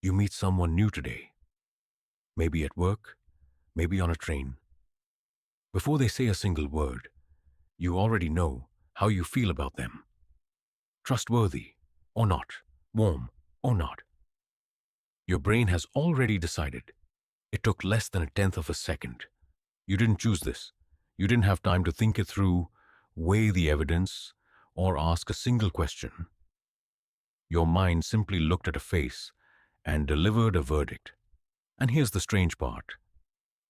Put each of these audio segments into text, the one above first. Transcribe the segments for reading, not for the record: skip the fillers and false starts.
You meet someone new today, maybe at work, maybe on a train. Before they say a single word, you already know how you feel about them. Trustworthy or not, warm or not. Your brain has already decided. It took less than a tenth of a second. You didn't choose this. You didn't have time to think it through, weigh the evidence, or ask a single question. Your mind simply looked at a face and delivered a verdict. And here's the strange part.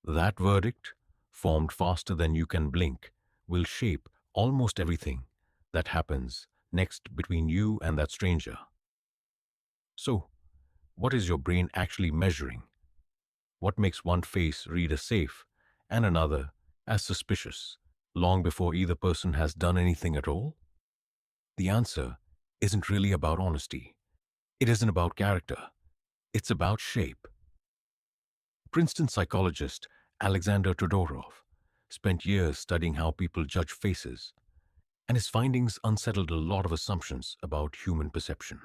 That verdict, formed faster than you can blink, will shape almost everything that happens next between you and that stranger. So, what is your brain actually measuring? What makes one face read as safe and another as suspicious, long before either person has done anything at all? The answer isn't really about honesty. It isn't about character. It's about shape. Princeton psychologist Alexander Todorov spent years studying how people judge faces, and his findings unsettled a lot of assumptions about human perception.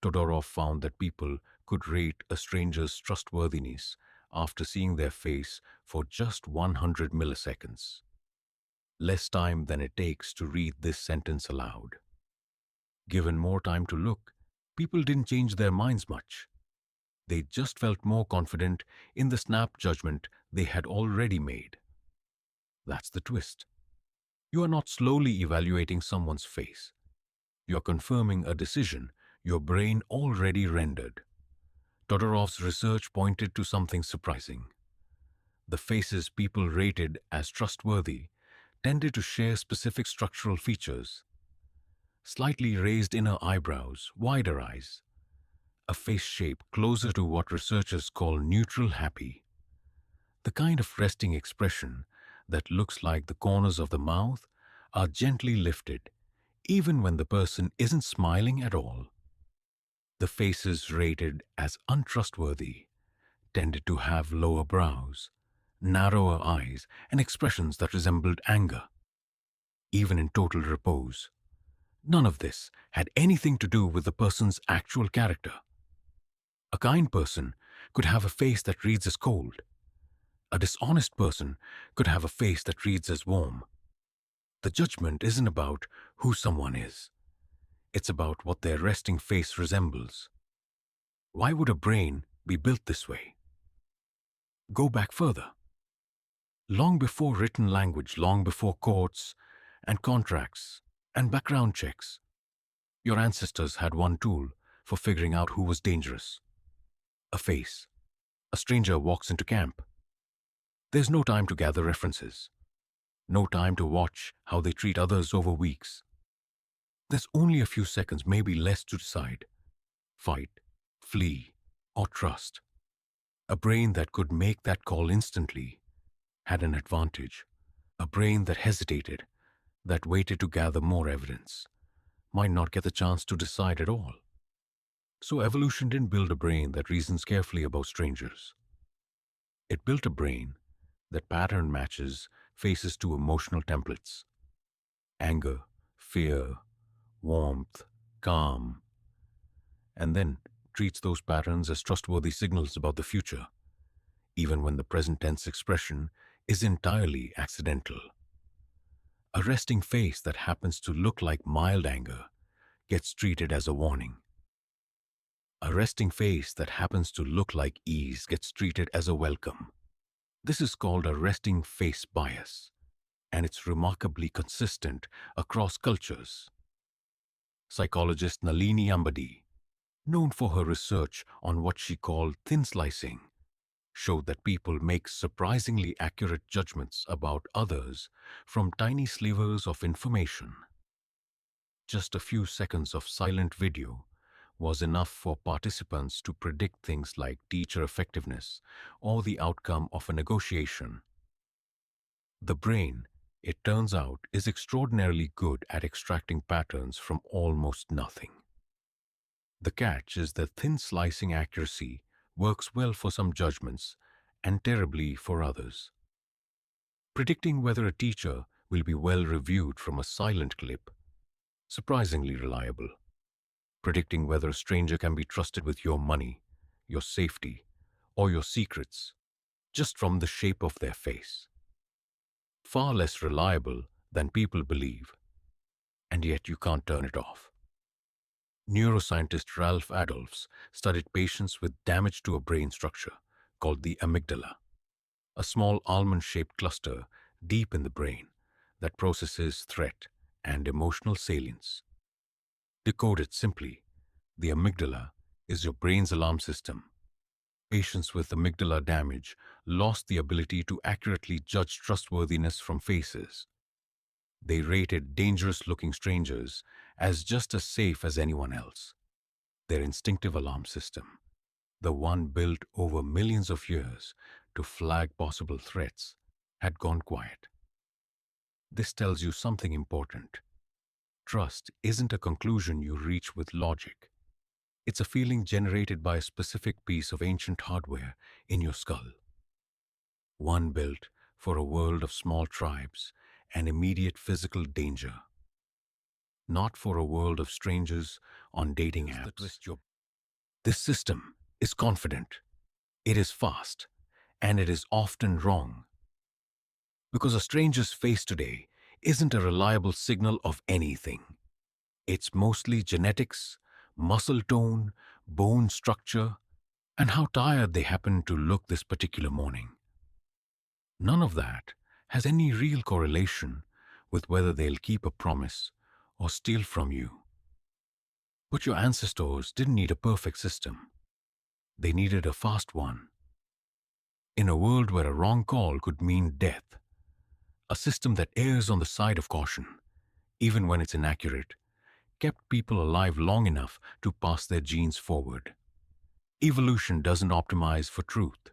Todorov found that people could rate a stranger's trustworthiness after seeing their face for just 100 milliseconds. Less time than it takes to read this sentence aloud. Given more time to look, people didn't change their minds much. They just felt more confident in the snap judgment they had already made. That's the twist. You are not slowly evaluating someone's face. You are confirming a decision your brain already rendered. Todorov's research pointed to something surprising. The faces people rated as trustworthy tended to share specific structural features. Slightly raised inner eyebrows, wider eyes, a face shape closer to what researchers call neutral happy. The kind of resting expression that looks like the corners of the mouth are gently lifted, even when the person isn't smiling at all. The faces rated as untrustworthy tended to have lower brows, narrower eyes, and expressions that resembled anger, even in total repose. None of this had anything to do with the person's actual character. A kind person could have a face that reads as cold. A dishonest person could have a face that reads as warm. The judgment isn't about who someone is. It's about what their resting face resembles. Why would a brain be built this way? Go back further. Long before written language, long before courts and contracts and background checks, your ancestors had one tool for figuring out who was dangerous. A face. A stranger walks into camp. There's no time to gather references. No time to watch how they treat others over weeks. There's only a few seconds, maybe less, to decide. Fight, flee, or trust. A brain that could make that call instantly had an advantage. A brain that hesitated, that waited to gather more evidence, might not get the chance to decide at all. So evolution didn't build a brain that reasons carefully about strangers. It built a brain that pattern matches faces to emotional templates. Anger, fear, warmth, calm, and then treats those patterns as trustworthy signals about the future, even when the present tense expression is entirely accidental. A resting face that happens to look like mild anger gets treated as a warning. A resting face that happens to look like ease gets treated as a welcome. This is called a resting face bias, and it's remarkably consistent across cultures. Psychologist Nalini Ambady, known for her research on what she called thin slicing, showed that people make surprisingly accurate judgments about others from tiny slivers of information. Just a few seconds of silent video was enough for participants to predict things like teacher effectiveness or the outcome of a negotiation. The brain, it turns out, is extraordinarily good at extracting patterns from almost nothing. The catch is that thin slicing accuracy works well for some judgments and terribly for others. Predicting whether a teacher will be well reviewed from a silent clip, surprisingly reliable. predicting whether a stranger can be trusted with your money, your safety, or your secrets, just from the shape of their face. Far less reliable than people believe, and yet you can't turn it off. Neuroscientist Ralph Adolphs studied patients with damage to a brain structure called the amygdala, a small almond-shaped cluster deep in the brain that processes threat and emotional salience. Decoded simply, the amygdala is your brain's alarm system. Patients with amygdala damage lost the ability to accurately judge trustworthiness from faces. They rated dangerous-looking strangers as just as safe as anyone else. Their instinctive alarm system, the one built over millions of years to flag possible threats, had gone quiet. This tells you something important. Trust isn't a conclusion you reach with logic. It's a feeling generated by a specific piece of ancient hardware in your skull. One built for a world of small tribes and immediate physical danger. Not for a world of strangers on dating apps. This system is confident, it is fast, and it is often wrong. Because a stranger's face today isn't a reliable signal of anything. It's mostly genetics, muscle tone, bone structure, and how tired they happen to look this particular morning. None of that has any real correlation with whether they'll keep a promise or steal from you. But your ancestors didn't need a perfect system. They needed a fast one. In a world where a wrong call could mean death, a system that errs on the side of caution, even when it's inaccurate, kept people alive long enough to pass their genes forward. Evolution doesn't optimize for truth.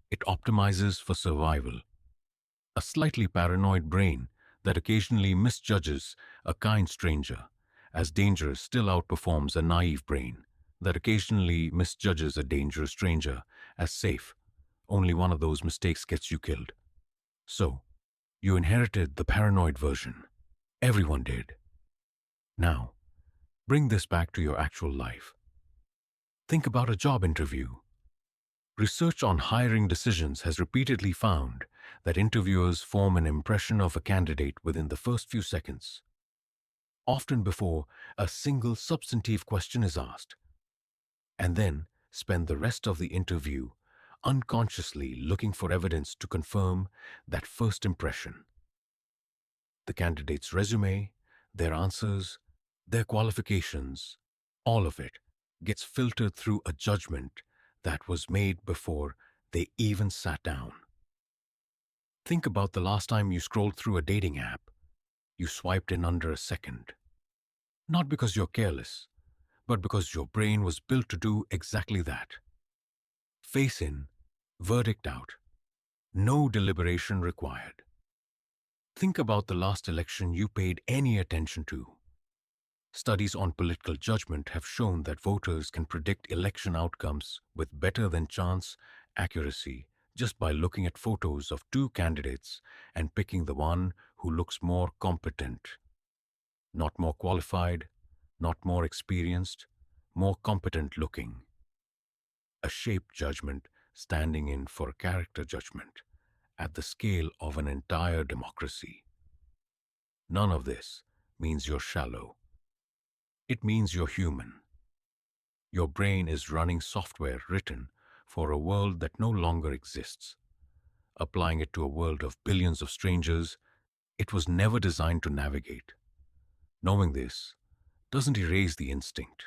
It optimizes for survival. A slightly paranoid brain that occasionally misjudges a kind stranger as dangerous still outperforms a naive brain that occasionally misjudges a dangerous stranger as safe. Only one of those mistakes gets you killed. So, you inherited the paranoid version. Everyone did. Now, bring this back to your actual life. Think about a job interview. Research on hiring decisions has repeatedly found that interviewers form an impression of a candidate within the first few seconds, often before a single substantive question is asked, and then spend the rest of the interview unconsciously looking for evidence to confirm that first impression. The candidate's resume, their answers, their qualifications, all of it gets filtered through a judgment that was made before they even sat down. Think about the last time you scrolled through a dating app. You swiped in under a second. Not because you're careless, but because your brain was built to do exactly that. Face in, verdict out. No deliberation required. Think about the last election you paid any attention to. Studies on political judgment have shown that voters can predict election outcomes with better than chance accuracy just by looking at photos of two candidates and picking the one who looks more competent. Not more qualified, not more experienced, more competent looking. A shape judgment standing in for a character judgment at the scale of an entire democracy. None of this means you're shallow. It means you're human. Your brain is running software written for a world that no longer exists. Applying it to a world of billions of strangers, it was never designed to navigate. Knowing this doesn't erase the instinct.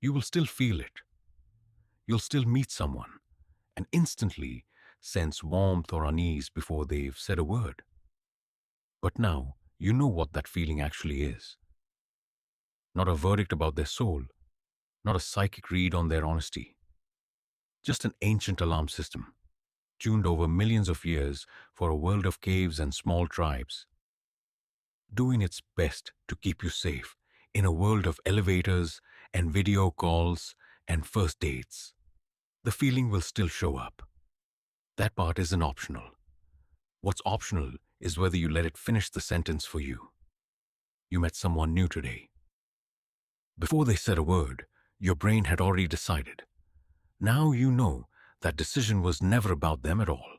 You will still feel it. You'll still meet someone and instantly sense warmth or unease before they've said a word. But now you know what that feeling actually is. Not a verdict about their soul, not a psychic read on their honesty. Just an ancient alarm system, tuned over millions of years for a world of caves and small tribes, doing its best to keep you safe in a world of elevators and video calls and first dates. The feeling will still show up. That part isn't optional. What's optional is whether you let it finish the sentence for you. You met someone new today. Before they said a word, your brain had already decided. Now you know that decision was never about them at all.